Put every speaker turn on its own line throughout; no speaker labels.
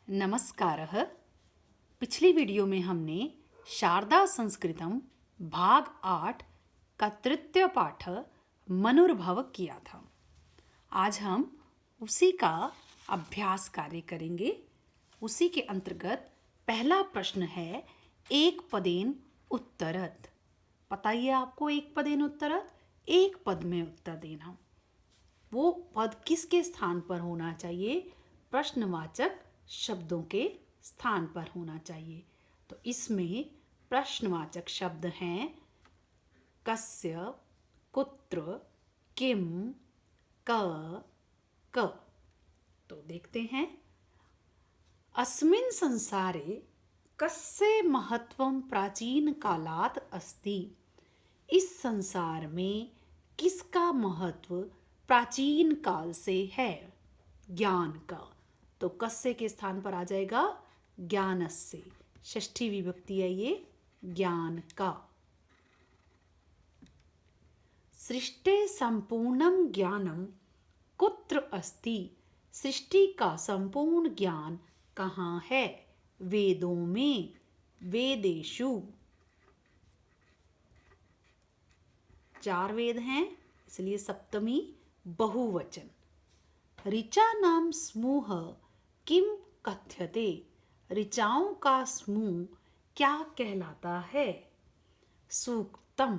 नमस्कारः। पिछली वीडियो में हमने शारदा संस्कृतम भाग 8 का तृतीय पाठ मनुर्भव किया था। आज हम उसी का अभ्यास कार्य करेंगे। उसी के अंतर्गत पहला प्रश्न है एक पदेन उत्तरत। बताइए आपको एक पदेन उत्तरत, एक पद में उत्तर देना। वो पद किसके स्थान पर होना चाहिए? प्रश्नवाचक शब्दों के स्थान पर होना चाहिए। तो इसमें प्रश्नवाचक शब्द हैं कस्य, कुत्र, किम, क। तो देखते हैं। अस्मिन् संसारे कस्य महत्वं प्राचीन कालात् अस्ति। इस संसार में किसका महत्व प्राचीन काल से है? ज्ञान का। तो कस्य के स्थान पर आ जाएगा ज्ञानस्य। षष्ठी विभक्ति है ये, ज्ञान का। सृष्टि संपूर्णं ज्ञानम कुत्र अस्ति। सृष्टि का संपूर्ण ज्ञान कहाँ है? वेदों में, वेदेषु। 4 वेद हैं, इसलिए सप्तमी बहुवचन। ऋचा नाम समूह किम कथ्यते। ऋचाओं का समूह क्या कहलाता है? सूक्तम।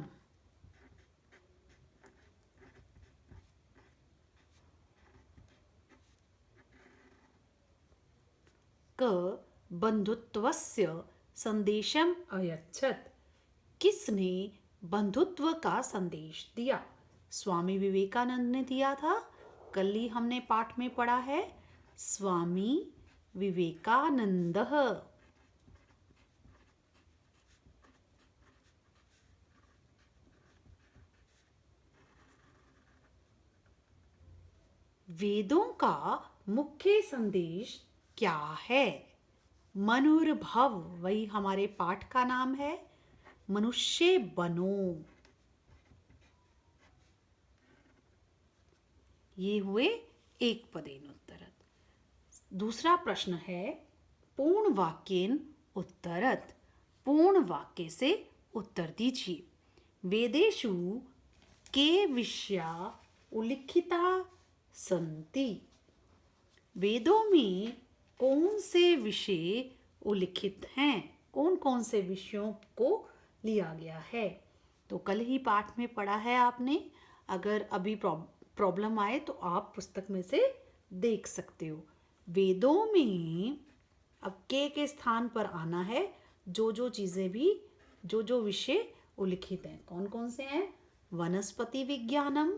क बंधुत्वस्य संदेशम अयच्छत। किसने बंधुत्व का संदेश दिया? स्वामी विवेकानंद ने दिया था। कल ही हमने पाठ में पढ़ा है, स्वामी विवेकानंद। वेदों का मुख्य संदेश क्या है? मनुर्भव, वही हमारे पाठ का नाम है। मनुष्य बनो। ये हुए एक पदेन उत्तरत। दूसरा प्रश्न है पूर्ण वाक्येन उत्तरत। पूर्ण वाक्य से उत्तर दीजिए। वेदेषु के विषया उल्लिखिता सन्ति। वेदों में कौन से विषय उल्लिखित हैं? कौन कौन से विषयों को लिया गया है? तो कल ही पाठ में पढ़ा है आपने। अगर अभी प्रॉब्लम आए तो आप पुस्तक में से देख सकते हो। वेदों में अब के स्थान पर आना है जो चीज़ें भी, जो विषय उल्लिखित हैं। कौन कौन से हैं? वनस्पति विज्ञानम,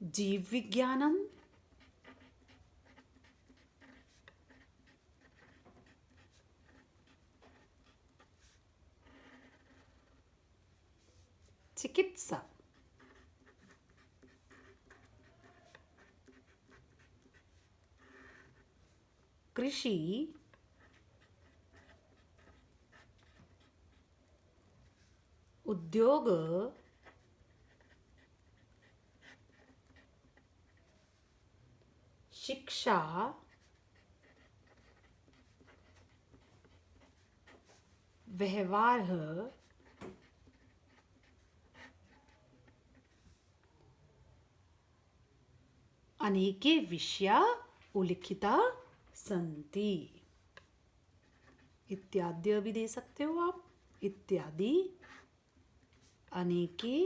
जीव विज्ञानम, चिकित्सा, कृषि, उद्योग, शिक्षा, व्यवहार, अनेके विषया उल्लिखिता सन्ति। इत्यादि भी दे सकते हो आप। इत्यादि, अनेके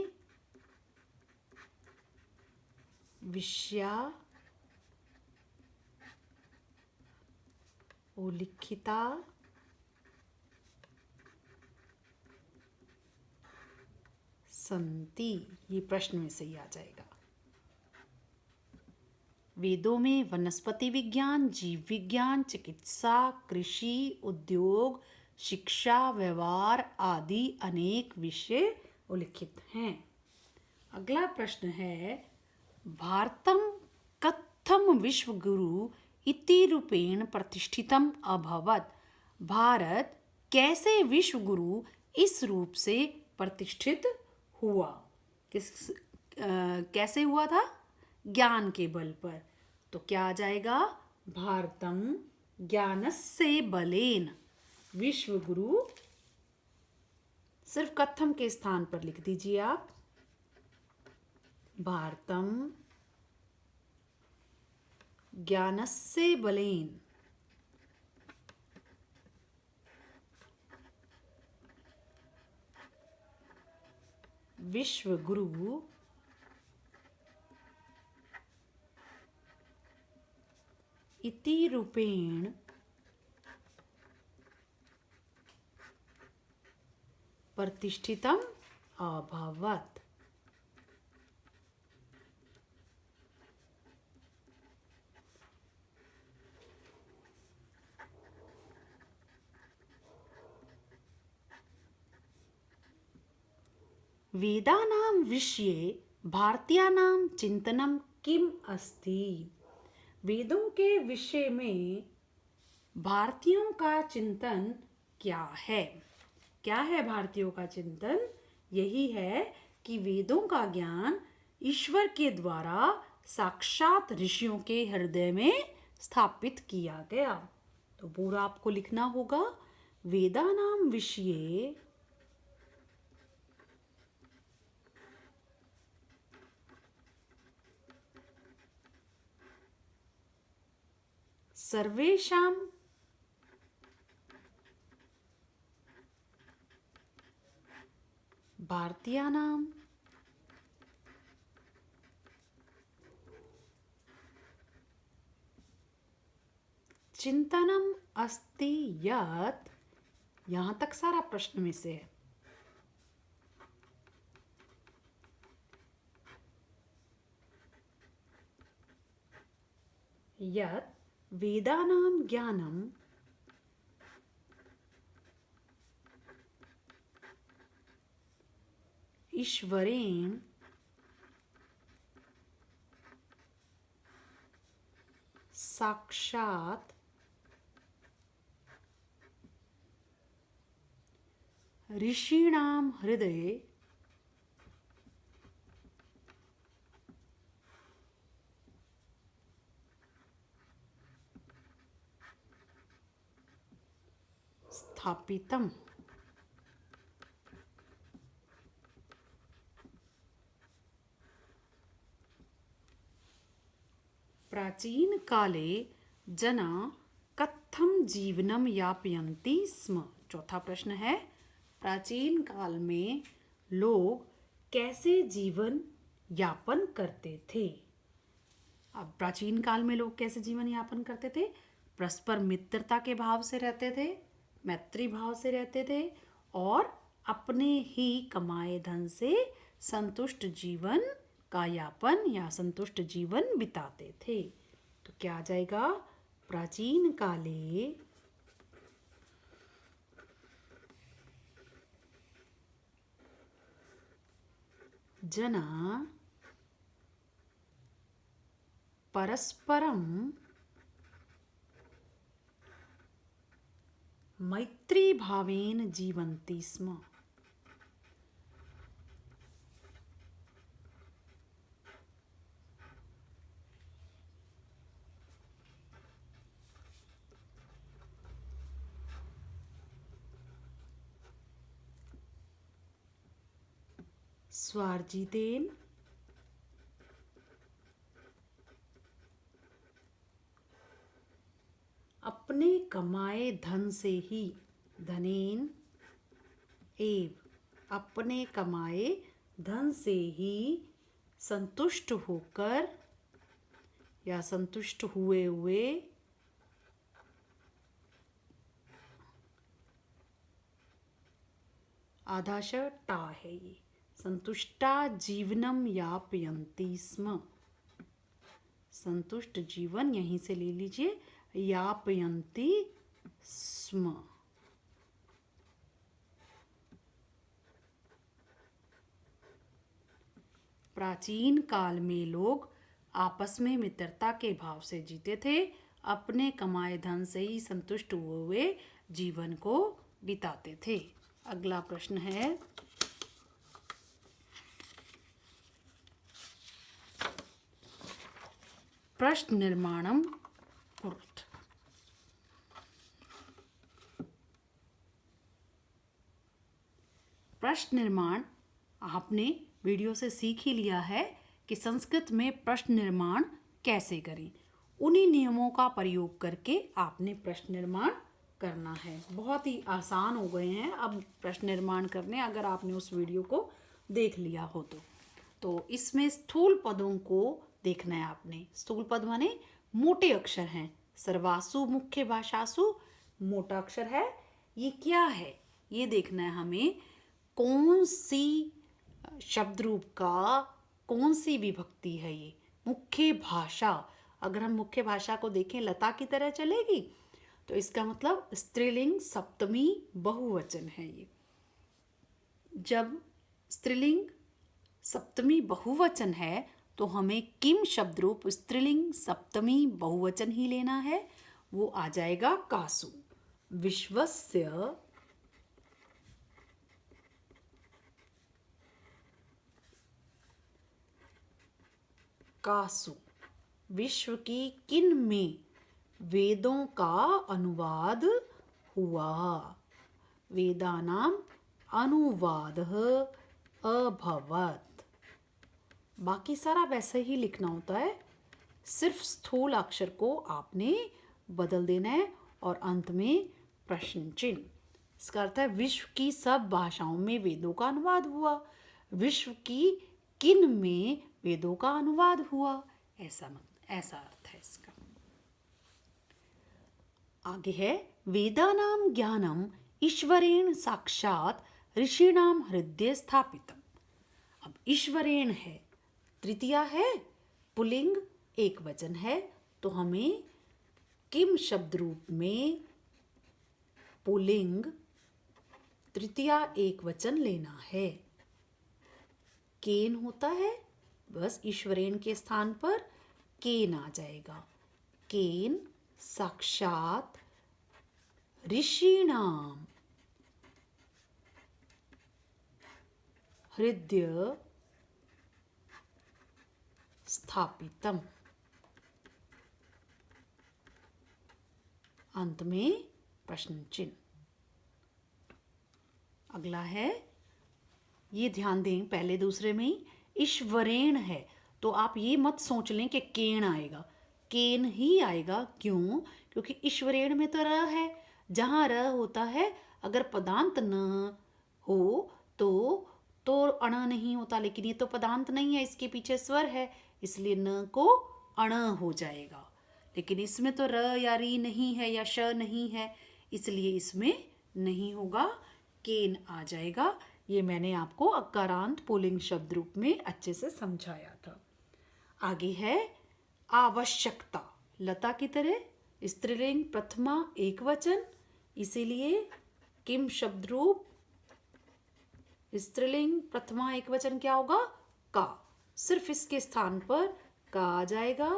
विषया उल्लिखिता सन्ति। ये प्रश्न में से ही आ जाएगा। वेदों में वनस्पति विज्ञान, जीव विज्ञान, चिकित्सा, कृषि, उद्योग, शिक्षा, व्यवहार आदि अनेक विषय उल्लिखित हैं। अगला प्रश्न है भारतम कथम विश्वगुरु इति रूपेण प्रतिष्ठितम अभवत। भारत कैसे विश्व गुरु इस रूप से प्रतिष्ठित हुआ? कैसे हुआ था? ज्ञान के बल पर। तो क्या आ जाएगा? भारतम ज्ञानस्य बलेन। विश्व गुरु सिर्फ कथम के स्थान पर लिख दीजिए आप। भारतम ज्ञानस्य बलेन। विश्व गुरु इति रूपेण प्रतिष्ठितम अभवत्। वेदानां विषये भारतीयानां चिंतनं किम अस्ति? वेदों के विषय में भारतीयों का चिंतन क्या है? क्या है भारतीयों का चिंतन? यही है कि वेदों का ज्ञान ईश्वर के द्वारा साक्षात ऋषियों के हृदय में स्थापित किया गया। तो पूरा आपको लिखना होगा। वेदानां विषये सर्वेषां भारतीयानां चिंतनम अस्ति यत्। यहां तक सारा प्रश्न में से है। यत् वेदानां ज्ञानम ईश्वरेण साक्षात ऋषीणां हृदये स्थापितम्। प्राचीन काले जना कथम जीवनम यापयन्ति स्म। चौथा प्रश्न है, प्राचीन काल में लोग कैसे जीवन यापन करते थे? अब प्राचीन काल में लोग कैसे जीवन यापन करते थे? परस्पर मित्रता के भाव से रहते थे, मैत्री भाव से रहते थे और अपने ही कमाए धन से संतुष्ट जीवन का यापन या संतुष्ट जीवन बिताते थे। तो क्या आ जाएगा? प्राचीन काले जना परस्परम मैत्री भावेन जीवन्ति स्म। स्वार्जितेन अपने कमाए धन से ही, धनेन एव, अपने कमाए धन से ही संतुष्ट होकर या संतुष्ट हुए हुए आधाश टा है ये, संतुष्टा जीवनम यापयन्ति स्म। संतुष्ट जीवन यहीं से ले लीजिए, यापयन्ति स्म। प्राचीन काल में लोग आपस में मित्रता के भाव से जीते थे, अपने कमाए धन से ही संतुष्ट हुए हुए जीवन को बिताते थे। अगला प्रश्न है, प्रश्न निर्माणम कुरुत। प्रश्न निर्माण आपने वीडियो से सीख ही लिया है कि संस्कृत में प्रश्न निर्माण कैसे करें। उन्हीं नियमों का प्रयोग करके आपने प्रश्न निर्माण करना है। बहुत ही आसान हो गए हैं अब प्रश्न निर्माण करने, अगर आपने उस वीडियो को देख लिया हो तो इसमें स्थूल पदों को देखना है आपने। स्थूल पद माने मोटे अक्षर हैं। सर्वासु मुख्य भाषासु मोटा अक्षर है। ये क्या है ये देखना है हमें। कौन सी शब्द रूप का कौन सी विभक्ति है ये। मुख्य भाषा, अगर हम मुख्य भाषा को देखें लता की तरह चलेगी, तो इसका मतलब स्त्रीलिंग सप्तमी बहुवचन है ये। जब स्त्रीलिंग सप्तमी बहुवचन है तो हमें किम शब्द रूप स्त्रीलिंग सप्तमी बहुवचन ही लेना है। वो आ जाएगा कासु। विश्वस्य कासु, विश्व की किन में वेदों का अनुवाद हुआ। वेदानाम अनुवादः अभवत्। बाकी सारा वैसे ही लिखना होता है, सिर्फ स्थूल अक्षर को आपने बदल देना है और अंत में प्रश्न चिन्ह। इसका अर्थ है विश्व की सब भाषाओं में वेदों का अनुवाद हुआ। विश्व की किन में वेदों का अनुवाद हुआ, ऐसा अर्थ है इसका। आगे है, वेदानाम ज्ञानम ईश्वरेण साक्षात ऋषिणाम हृदय स्थापितम। अब ईश्वरेण है, तृतीया है, पुल्लिंग एक वचन है, तो हमें किम शब्द रूप में पुल्लिंग तृतीया एक वचन लेना है। केन होता है, बस ईश्वरेण के स्थान पर केन आ जाएगा। केन साक्षात ऋषिणाम हृदय स्थापितम। अंत में प्रश्न चिन्ह। अगला है, ये ध्यान दें, पहले दूसरे में ही ईश्वरेण है तो आप ये मत सोच लें कि केन आएगा। केन ही आएगा। क्यों? क्योंकि ईश्वरेण में तो र है। जहाँ र होता है अगर पदांत न हो तो अण नहीं होता, लेकिन ये तो पदांत नहीं है, इसके पीछे स्वर है, इसलिए न को अण हो जाएगा। लेकिन इसमें तो र या री नहीं है या श नहीं है, इसलिए इसमें नहीं होगा, केन आ जाएगा। ये मैंने आपको अकारांत पुल्लिंग शब्द रूप में अच्छे से समझाया था। आगे है आवश्यकता। लता की तरह स्त्रीलिंग प्रथमा एक वचन, इसीलिए किम शब्द रूप स्त्रीलिंग प्रथमा एक वचन क्या होगा? का। सिर्फ इसके स्थान पर का आ जाएगा,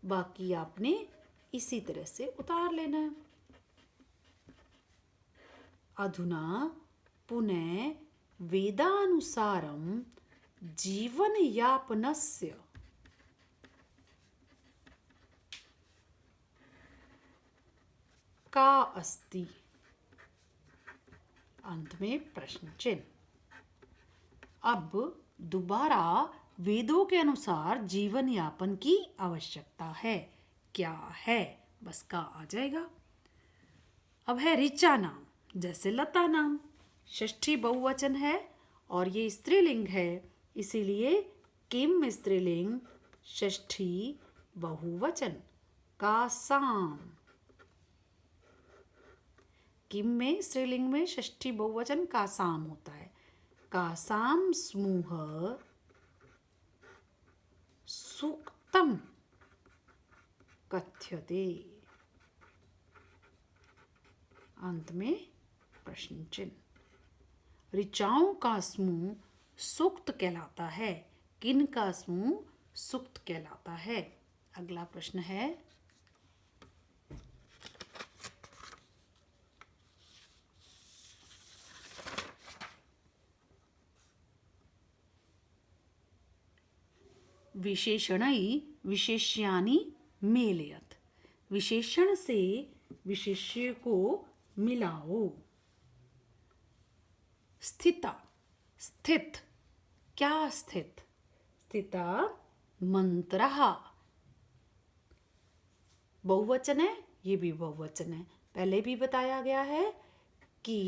बाकी आपने इसी तरह से उतार लेना है। अधुना पुनः वेदानुसारं जीवन यापनस्य का अस्ति। अंत में प्रश्न चिन्ह। अब दोबारा वेदों के अनुसार जीवन यापन की आवश्यकता है। क्या है? बस का आ जाएगा। अब है ऋचा नाम, जैसे लता नाम, षष्ठी बहुवचन है और ये स्त्रीलिंग है, इसीलिए किम स्त्रीलिंग षष्ठी बहुवचन। कासाम, किम में स्त्रीलिंग में षष्ठी बहुवचन कासाम होता है। कासाम समूह सूक्तम कथ्यते। अंत में प्रश्न चिन्ह। ऋचाओं का समूह सूक्त कहलाता है। किन का समूह सूक्त कहलाता है? अगला प्रश्न है, विशेषणै विशेष्यानि मेलयत। विशेषण से विशेष्य को मिलाओ। स्थिता, स्थित, क्या स्थित? स्थिता मंत्रः। बहुवचन है, ये भी बहुवचन है। पहले भी बताया गया है कि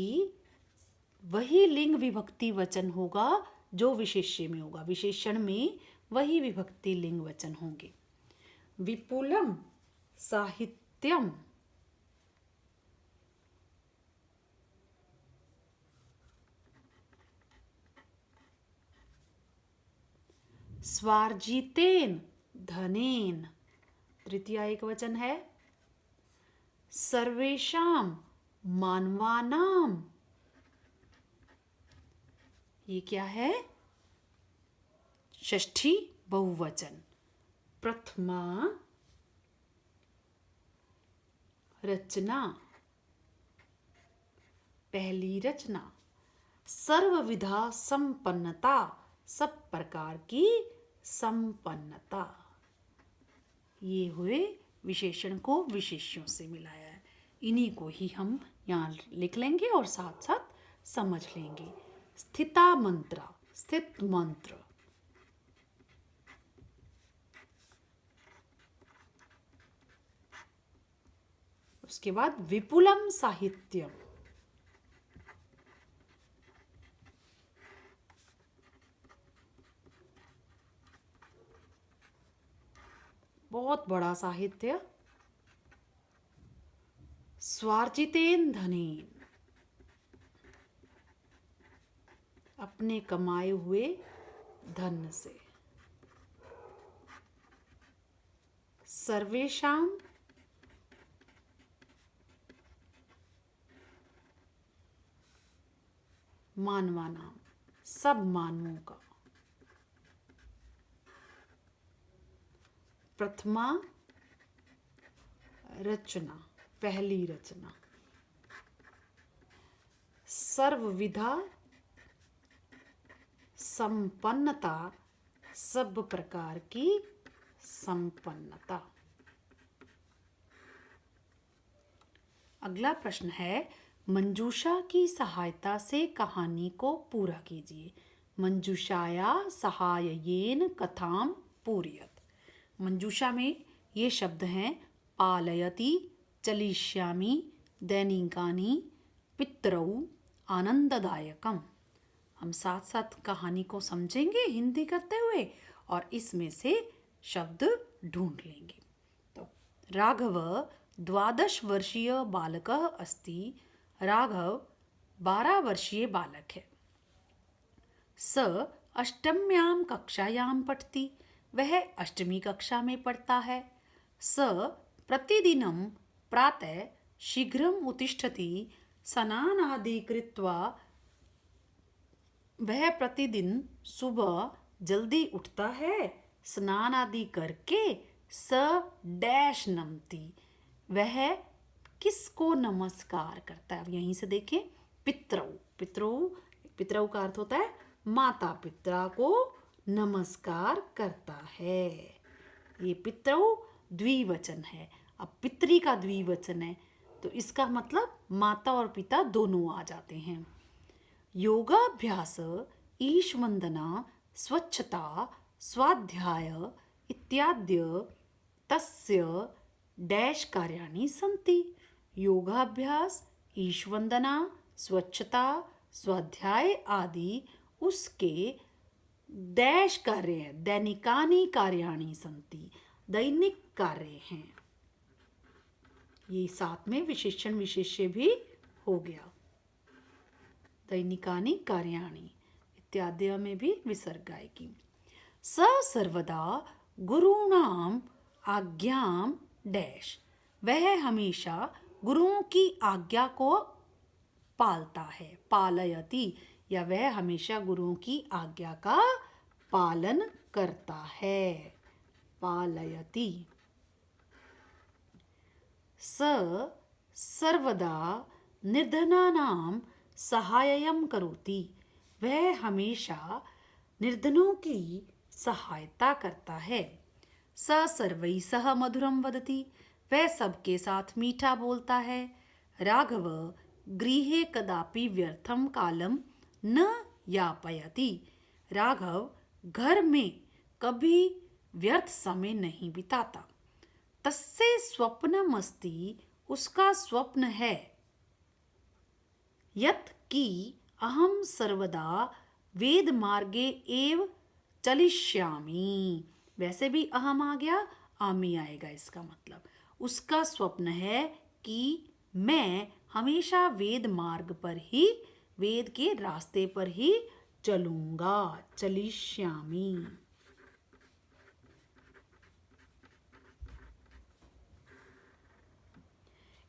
वही लिंग विभक्ति वचन होगा जो विशेष्य में होगा, विशेषण में वही विभक्ति लिंग वचन होंगे। विपुलम साहित्यम, स्वार्जितेन धनेन, तृतीया एक वचन है। सर्वेषाम मानवानाम, ये क्या है? षष्ठी बहुवचन। प्रथमा रचना, पहली रचना। सर्वविधा संपन्नता, सब प्रकार की संपन्नता। ये हुए विशेषण को विशेष्यों से मिलाया है। इन्हीं को ही हम यहाँ लिख लेंगे और साथ साथ समझ लेंगे। स्थिता मंत्रा, स्थित मंत्र। उसके बाद विपुलम साहित्यम, बहुत बड़ा साहित्य। स्वार्जितेन धनेन, अपने कमाए हुए धन से। सर्वेषाम मानवानाम, सब मानवों का। प्रथमा रचना, पहली रचना। सर्वविधा संपन्नता, सब प्रकार की संपन्नता। अगला प्रश्न है, मंजूषा की सहायता से कहानी को पूरा कीजिए। मंजूषाया सहाय्येन कथां पूरयत। मंजूषा में ये शब्द हैं पालयति, चलिष्यामि, दैनिकानि, पितरौ, आनंददायकम। हम साथ साथ कहानी को समझेंगे हिंदी करते हुए और इसमें से शब्द ढूंढ लेंगे। तो राघव 12 वर्षीय बालकः अस्ति। राघव 12 वर्षीय बालक है। स अष्टम्यां कक्षायां पठति, वह अष्टमी कक्षा में पढ़ता है। स प्रतिदिनं प्रातः शीघ्रम् उत्तिष्ठति, स्नानादि कृत्वा, वह प्रतिदिन सुबह जल्दी उठता है, स्नान आदि करके। स डैश नमति, वह किसको नमस्कार करता है? अब यहीं से देखें, पितरौ, पितरौ, पितरौ का अर्थ होता है माता पिता को नमस्कार करता है। ये पितरौ द्विवचन है। अब पितरी का द्विवचन है तो इसका मतलब माता और पिता दोनों आ जाते हैं। योगाभ्यास, ईशवंदना, स्वच्छता, स्वाध्याय इत्याद्य तस्य डैश कार्याणि सन्ति। योगाभ्यास, ईशवंदना, स्वच्छता, स्वाध्याय आदि उसके डैश कार्य हैं। दैनिकानि कार्याणि सन्ति, दैनिक कार्य हैं। ये साथ में विशेषण विशेष्य भी हो गया। दैनिकानि कार्याणि इत्यादि में भी विसर्ग आएगी। स सर्वदा गुरूणाम आज्ञाम डैश, वह हमेशा गुरुओं की आज्ञा को पालता है। पालयति, या वह हमेशा गुरुओं की आज्ञा का पालन करता है। पालयति। स सर्वदा निर्धनानां सहायं करोति, वह हमेशा निर्धनों की सहायता करता है। स सर्वैः सह मधुरं वदति, वह सबके साथ मीठा बोलता है। राघव गृहे कदापि व्यर्थं कालं न यापयति, राघव घर में कभी व्यर्थ समय नहीं बिताता। तस्य स्वप्नमस्ति, उसका स्वप्न है। यत् कि अहम सर्वदा वेद मार्गे एव चलिष्यामि, वैसे भी अहम आ गया, आमी आएगा, इसका मतलब उसका स्वप्न है कि मैं हमेशा वेद मार्ग पर ही, वेद के रास्ते पर ही चलूंगा, चलिष्यामि।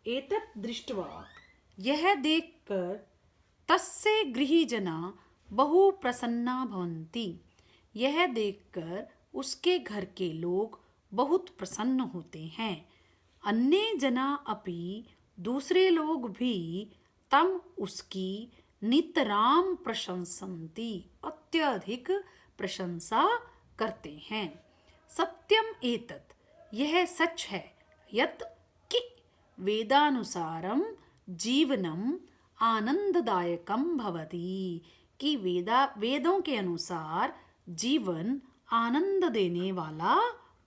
एतत् दृष्ट्वा, यह देखकर, तस्य गृहीजना बहु प्रसन्ना भवन्ति, यह देखकर उसके घर के लोग बहुत प्रसन्न होते हैं। अन्ये जना अपि, दूसरे लोग भी, तम उसकी नितराम प्रशंसन्ति, अत्यधिक प्रशंसा करते हैं। सत्यम एतत्, यह सच है, यत् कि वेदानुसारम जीवनम आनंददायकम भवति, कि वेदों के अनुसार जीवन आनंद देने वाला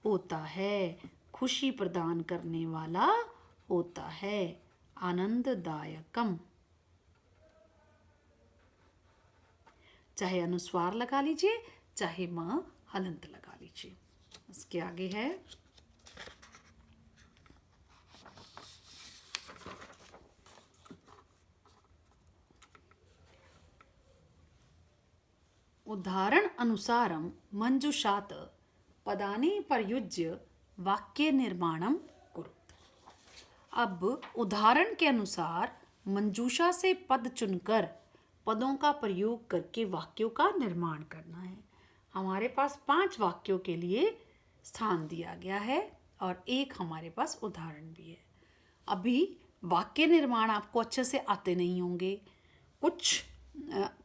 होता है, खुशी प्रदान करने वाला होता है, आनंददायकम। चाहे अनुस्वार लगा लीजिए, चाहे म हलंत लगा लीजिए। इसके आगे है उदाहरण अनुसारम मंजुषात पदानि प्रयुज्य वाक्य निर्माणम कुरु। अब उदाहरण के अनुसार मंजूषा से पद चुनकर पदों का प्रयोग करके वाक्यों का निर्माण करना है। हमारे पास 5 वाक्यों के लिए स्थान दिया गया है और एक हमारे पास उदाहरण भी है। अभी वाक्य निर्माण आपको अच्छे से आते नहीं होंगे, कुछ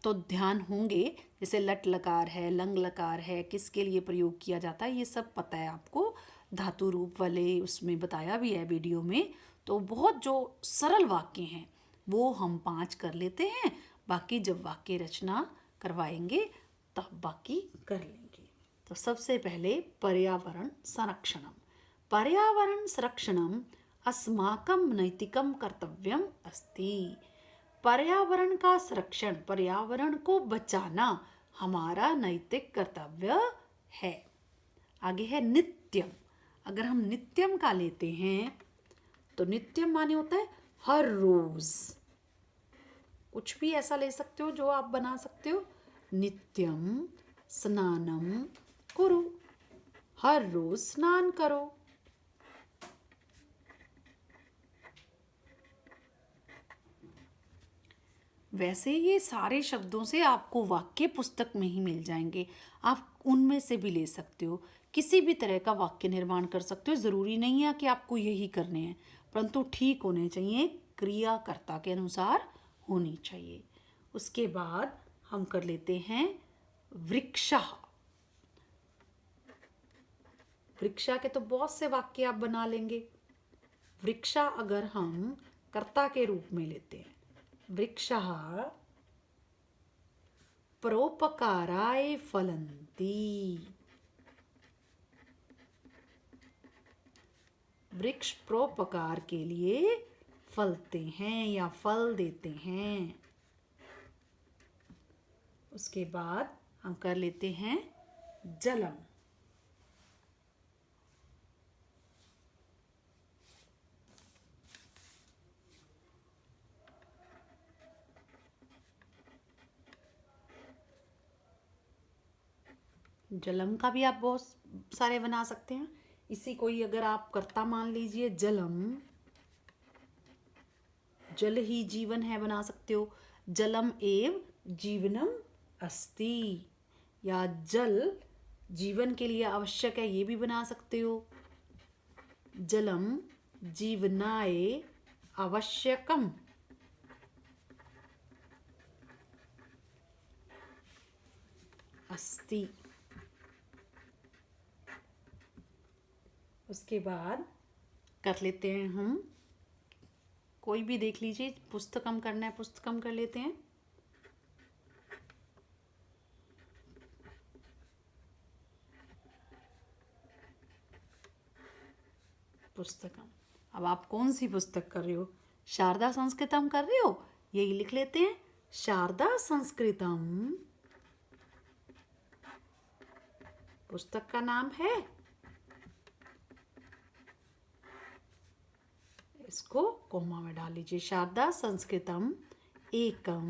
तो ध्यान होंगे, जैसे लट लकार है, लंग लकार है, किसके लिए प्रयोग किया जाता है, ये सब पता है आपको, धातु रूप वाले उसमें बताया भी है वीडियो में। तो बहुत जो सरल वाक्य हैं वो हम 5 कर लेते हैं, बाकी जब वाक्य रचना करवाएंगे तब बाकी कर लेंगे। तो सबसे पहले पर्यावरण संरक्षणम। पर्यावरण संरक्षणम अस्माकं नैतिकं कर्तव्यम अस्ति। पर्यावरण का संरक्षण, पर्यावरण को बचाना हमारा नैतिक कर्तव्य है। आगे है नित्यम। अगर हम नित्यम का लेते हैं तो नित्यम माने होता है हर रोज, कुछ भी ऐसा ले सकते हो जो आप बना सकते हो। नित्यम स्नानम कुरु, हर रोज स्नान करो। वैसे ये सारे शब्दों से आपको वाक्य पुस्तक में ही मिल जाएंगे, आप उनमें से भी ले सकते हो, किसी भी तरह का वाक्य निर्माण कर सकते हो। ज़रूरी नहीं है कि आपको यही करने हैं, परंतु ठीक होने चाहिए, क्रियाकर्ता के अनुसार होनी चाहिए। उसके बाद हम कर लेते हैं वृक्षः। वृक्षा के तो बहुत से वाक्य आप बना लेंगे। वृक्षा अगर हम कर्ता के रूप में लेते हैं, वृक्षः परोपकाराय फलन्ति, वृक्ष परोपकार के लिए फलते हैं या फल देते हैं। उसके बाद हम कर लेते हैं जलम। जलम का भी आप बहुत सारे बना सकते हैं। इसी को ही अगर आप कर्ता मान लीजिए, जलम, जल ही जीवन है, बना सकते हो। जलम एव जीवनम अस्ति, या जल जीवन के लिए आवश्यक है, ये भी बना सकते हो। जलम जीवनाय आवश्यकम, अस्ति। उसके बाद कर लेते हैं हम, कोई भी देख लीजिए, पुस्तकम करना है पुस्तकम कर लेते हैं। पुस्तकम। अब आप कौन सी पुस्तक कर रहे हो? शारदा संस्कृतम कर रहे हो? यही लिख लेते हैं, शारदा संस्कृतम पुस्तक का नाम है। इसको कोमा में डाल लीजिए, शारदा संस्कृतम एकम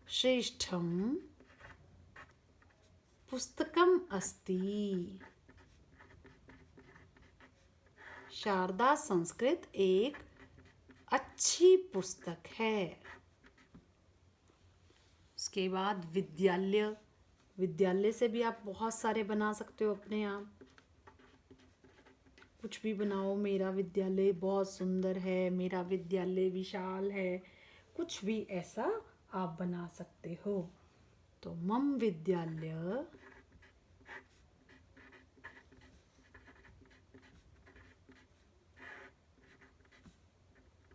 श्रेष्ठम पुस्तकम अस्ति। शारदा संस्कृत एक अच्छी पुस्तक है। उसके बाद विद्यालय, विद्यालय से भी आप बहुत सारे बना सकते हो अपने आप, कुछ भी बनाओ। मेरा विद्यालय बहुत सुंदर है, मेरा विद्यालय विशाल है, कुछ भी ऐसा आप बना सकते हो। तो मम विद्यालय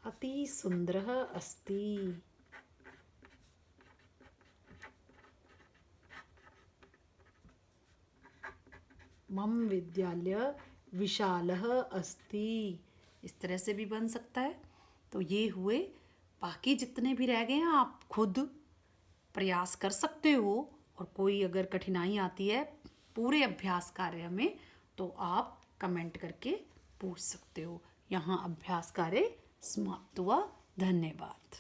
अति सुंदरः अस्ति। मम विद्यालय विशालः अस्ति। इस तरह से भी बन सकता है। तो ये हुए, बाकी जितने भी रह गए हैं आप खुद प्रयास कर सकते हो, और कोई अगर कठिनाई आती है पूरे अभ्यास कार्य में तो आप कमेंट करके पूछ सकते हो। यहाँ अभ्यास कार्य समाप्त हुआ। धन्यवाद।